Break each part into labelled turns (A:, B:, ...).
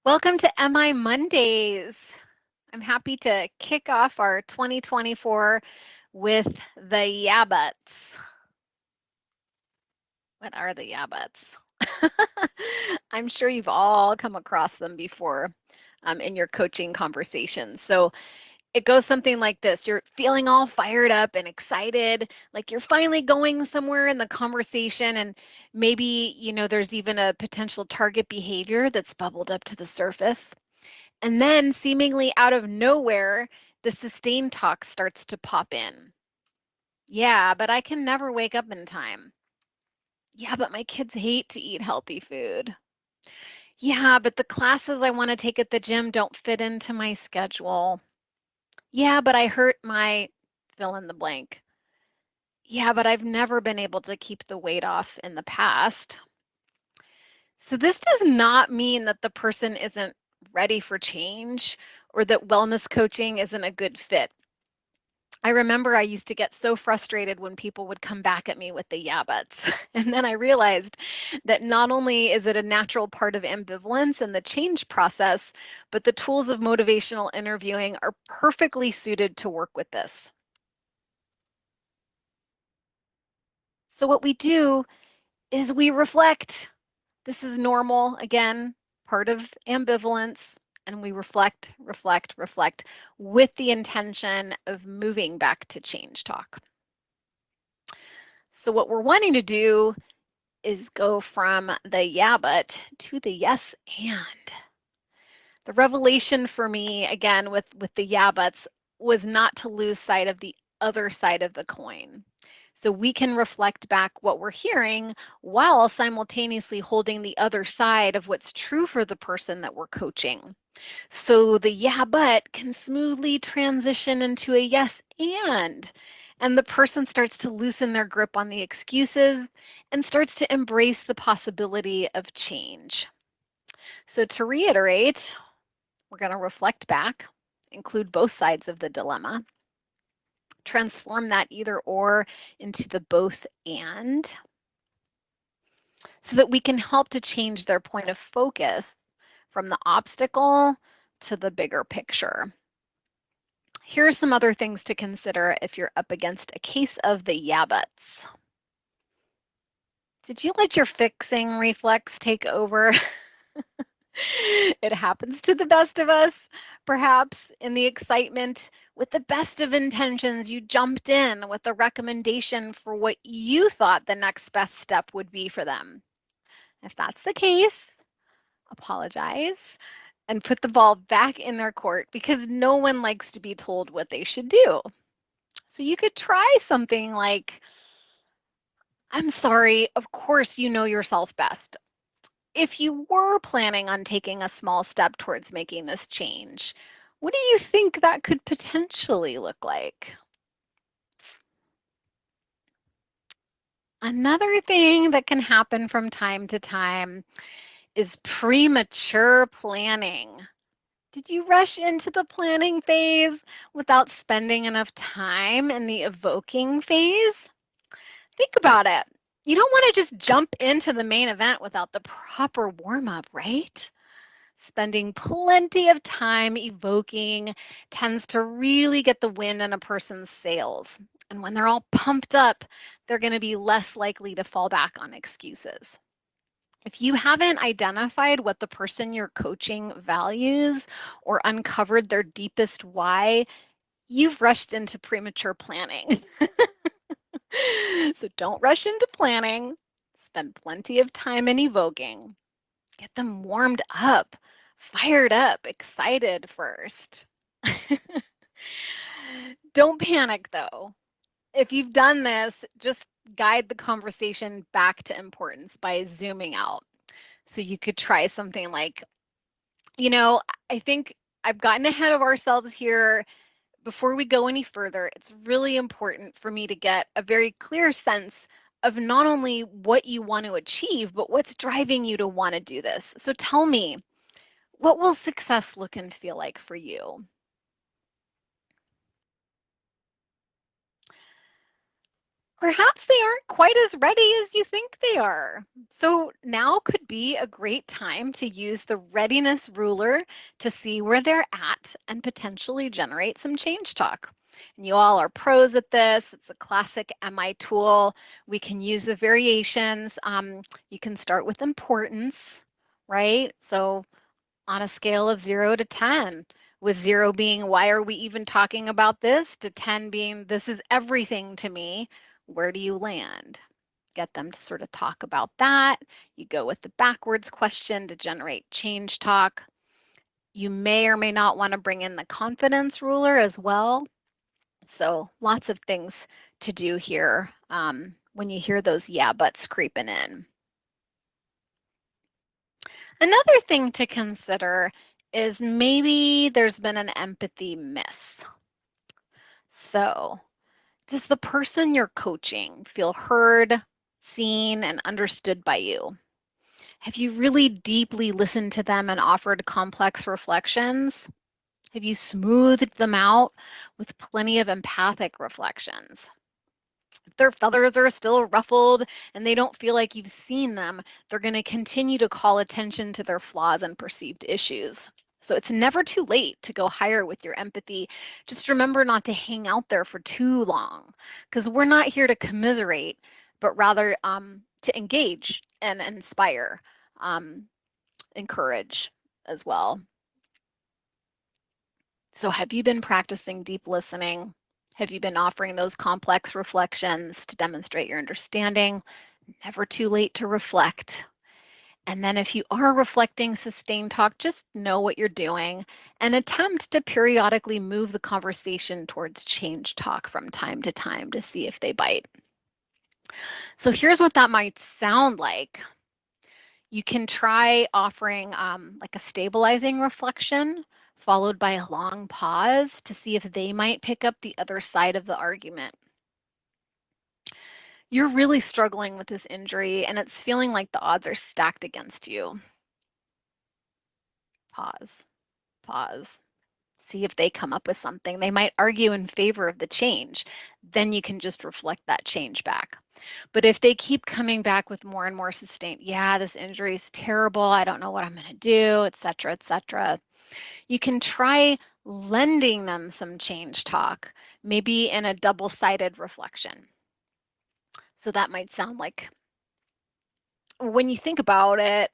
A: Welcome to MI Mondays. I'm happy to kick off our 2024 with the Yabbats. What are the Yabbats? I'm sure you've all come across them before in your coaching conversations. So it goes something like this. You're feeling all fired up and excited, like you're finally going somewhere in the conversation, and maybe, there's even a potential target behavior that's bubbled up to the surface. And then, seemingly out of nowhere, the sustained talk starts to pop in. Yeah, but I can never wake up in time. Yeah, but my kids hate to eat healthy food. Yeah, but the classes I want to take at the gym don't fit into my schedule. Yeah, but I hurt my fill in the blank. Yeah, but I've never been able to keep the weight off in the past. So this does not mean that the person isn't ready for change or that wellness coaching isn't a good fit. I remember I used to get so frustrated when people would come back at me with the yeah buts. And then I realized that not only is it a natural part of ambivalence and the change process, but the tools of motivational interviewing are perfectly suited to work with this. So what we do is we reflect. This is normal, again, part of ambivalence. And we reflect, reflect, reflect with the intention of moving back to change talk. So what we're wanting to do is go from the yeah, but to the yes, and. The revelation for me, again, with the yeah, buts, was not to lose sight of the other side of the coin. So we can reflect back what we're hearing while simultaneously holding the other side of what's true for the person that we're coaching. So the yeah, but can smoothly transition into a yes, and the person starts to loosen their grip on the excuses and starts to embrace the possibility of change. So to reiterate, we're going to reflect back, include both sides of the dilemma, transform that either or into the both and, so that we can help to change their point of focus from the obstacle to the bigger picture. Here are some other things to consider if you're up against a case of the yeah buts. Did you let your fixing reflex take over? It happens to the best of us. Perhaps in the excitement, with the best of intentions, you jumped in with a recommendation for what you thought the next best step would be for them. If that's the case, apologize and put the ball back in their court, because no one likes to be told what they should do. So you could try something like, I'm sorry, of course you know yourself best. If you were planning on taking a small step towards making this change, what do you think that could potentially look like? Another thing that can happen from time to time is premature planning. Did you rush into the planning phase without spending enough time in the evoking phase? Think about it. You don't want to just jump into the main event without the proper warm-up, right? Spending plenty of time evoking tends to really get the wind in a person's sails. And when they're all pumped up, they're going to be less likely to fall back on excuses. If you haven't identified what the person you're coaching values or uncovered their deepest why, you've rushed into premature planning. So don't rush into planning. Spend plenty of time in evoking. Get them warmed up, fired up, excited first. Don't panic though. If you've done this, just guide the conversation back to importance by zooming out. So you could try something like, I think I've gotten ahead of ourselves here. Before we go any further, it's really important for me to get a very clear sense of not only what you want to achieve, but what's driving you to want to do this. So tell me, what will success look and feel like for you? perhaps they aren't quite as ready as you think they are. So now could be a great time to use the readiness ruler to see where they're at and potentially generate some change talk. And you all are pros at this. It's a classic MI tool. We can use the variations. You can start with importance, right? So on a scale of 0 to 10, with 0 being, why are we even talking about this, to 10 being, this is everything to me, where do you land? Get them to sort of talk about that. You go with the backwards question to generate change talk. You may or may not want to bring in the confidence ruler as well. So lots of things to do here when you hear those yeah buts creeping in. Another thing to consider is maybe there's been an empathy miss. So, does the person you're coaching feel heard, seen, and understood by you? Have you really deeply listened to them and offered complex reflections? Have you smoothed them out with plenty of empathic reflections? If their feathers are still ruffled and they don't feel like you've seen them, they're going to continue to call attention to their flaws and perceived issues. So it's never too late to go higher with your empathy. Just remember not to hang out there for too long, because we're not here to commiserate, but rather to engage and inspire, encourage as well. So have you been practicing deep listening? Have you been offering those complex reflections to demonstrate your understanding? Never too late to reflect. And then if you are reflecting sustained talk, just know what you're doing and attempt to periodically move the conversation towards change talk from time to time to see if they bite. So here's what that might sound like. You can try offering like a stabilizing reflection followed by a long pause to see if they might pick up the other side of the argument. You're really struggling with this injury and it's feeling like the odds are stacked against you. Pause, pause. See if they come up with something. They might argue in favor of the change. Then you can just reflect that change back. But if they keep coming back with more and more sustained, yeah, this injury is terrible, I don't know what I'm going to do, etc., you can try lending them some change talk, maybe in a double-sided reflection. So that might sound like, when you think about it,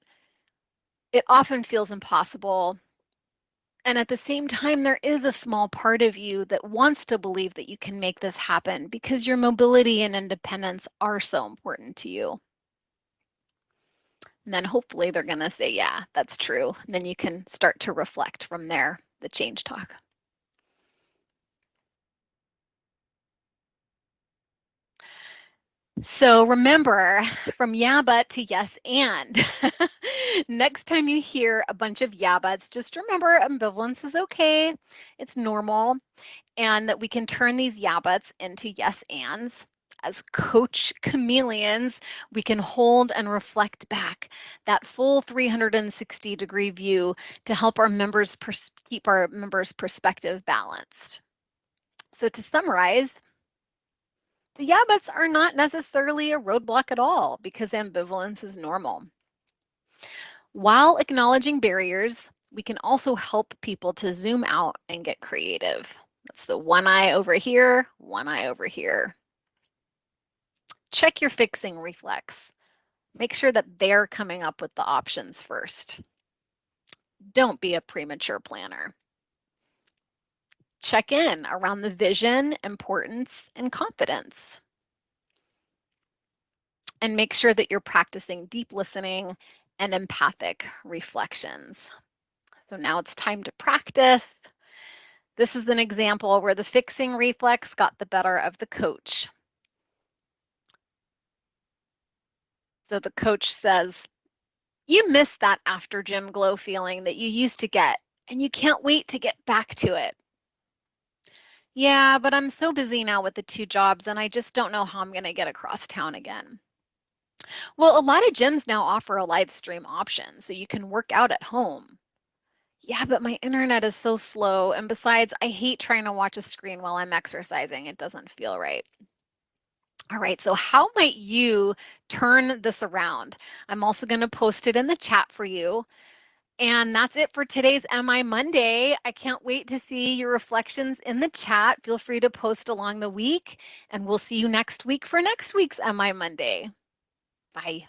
A: it often feels impossible. And at the same time, there is a small part of you that wants to believe that you can make this happen because your mobility and independence are so important to you. And then hopefully they're going to say, yeah, that's true. And then you can start to reflect from there, the change talk. So remember, from yeah, but to yes, and. Next time you hear a bunch of yeah, buts, just remember ambivalence is okay. It's normal. And that we can turn these yeah, buts into yes, ands. As coach chameleons, we can hold and reflect back that full 360-degree view to help our members keep our members' perspective balanced. So to summarize, the yeah buts are not necessarily a roadblock at all because ambivalence is normal. While acknowledging barriers, we can also help people to zoom out and get creative. That's the one eye over here, one eye over here. Check your fixing reflex. Make sure that they're coming up with the options first. Don't be a premature planner. Check in around the vision, importance, and confidence. And make sure that you're practicing deep listening and empathic reflections. So now it's time to practice. This is an example where the fixing reflex got the better of the coach. So the coach says, you miss that after gym glow feeling that you used to get, and you can't wait to get back to it. Yeah, but I'm so busy now with the 2 jobs, and I just don't know how I'm going to get across town again. Well, a lot of gyms now offer a live stream option, so you can work out at home. Yeah, but my internet is so slow, and besides, I hate trying to watch a screen while I'm exercising. It doesn't feel right. All right, so how might you turn this around? I'm also going to post it in the chat for you. And that's it for today's MI Monday. I can't wait to see your reflections in the chat. Feel free to post along the week, and we'll see you next week for next week's MI Monday. Bye.